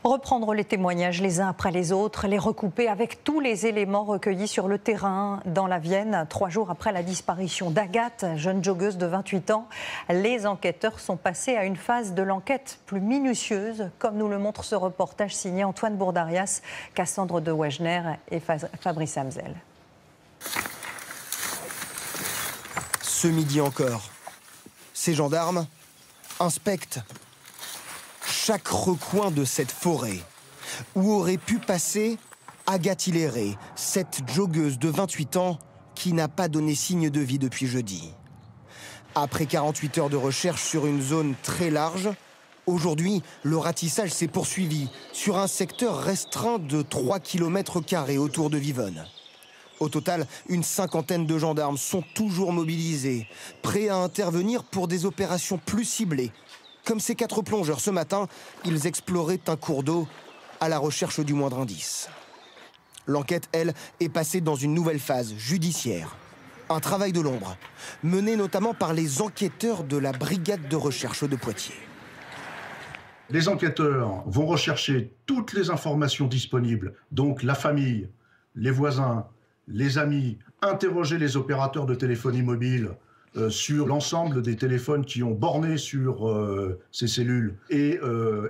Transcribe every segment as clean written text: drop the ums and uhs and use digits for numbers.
Reprendre les témoignages les uns après les autres, les recouper avec tous les éléments recueillis sur le terrain dans la Vienne. 3 jours après la disparition d'Agathe, jeune joggeuse de 28 ans, les enquêteurs sont passés à une phase de l'enquête plus minutieuse, comme nous le montre ce reportage signé Antoine Bourdarias, Cassandre de Wegner et Fabrice Hamzel. Ce midi encore, ces gendarmes inspectent chaque recoin de cette forêt où aurait pu passer Agathe Hilléré, cette joggeuse de 28 ans qui n'a pas donné signe de vie depuis jeudi. Après 48 heures de recherche sur une zone très large, aujourd'hui, le ratissage s'est poursuivi sur un secteur restreint de 3 km² autour de Vivonne. Au total, une cinquantaine de gendarmes sont toujours mobilisés, prêts à intervenir pour des opérations plus ciblées. Comme ces 4 plongeurs ce matin, ils exploraient un cours d'eau à la recherche du moindre indice. L'enquête, elle, est passée dans une nouvelle phase judiciaire. Un travail de l'ombre, mené notamment par les enquêteurs de la brigade de recherche de Poitiers. Les enquêteurs vont rechercher toutes les informations disponibles, donc la famille, les voisins, les amis, interroger les opérateurs de téléphonie mobile sur l'ensemble des téléphones qui ont borné sur ces cellules et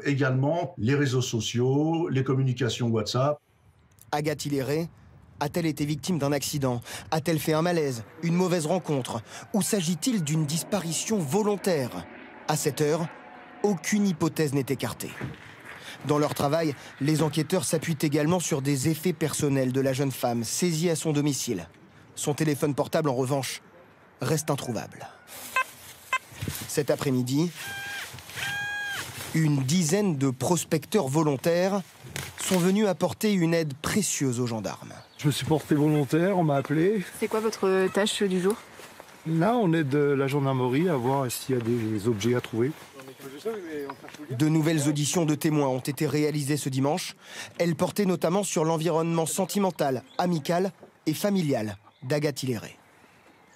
également les réseaux sociaux, les communications WhatsApp. Agathe Hilléré a-t-elle été victime d'un accident? A-t-elle fait un malaise? Une mauvaise rencontre? Ou s'agit-il d'une disparition volontaire? À cette heure, aucune hypothèse n'est écartée. Dans leur travail, les enquêteurs s'appuient également sur des effets personnels de la jeune femme saisie à son domicile. Son téléphone portable, en revanche, reste introuvable. Cet après-midi, une dizaine de prospecteurs volontaires sont venus apporter une aide précieuse aux gendarmes. Je me suis porté volontaire, on m'a appelé. C'est quoi votre tâche du jour? Là, on aide la gendarmerie à voir s'il y a des objets à trouver. De nouvelles auditions de témoins ont été réalisées ce dimanche. Elles portaient notamment sur l'environnement sentimental, amical et familial d'Agathe Hilléré.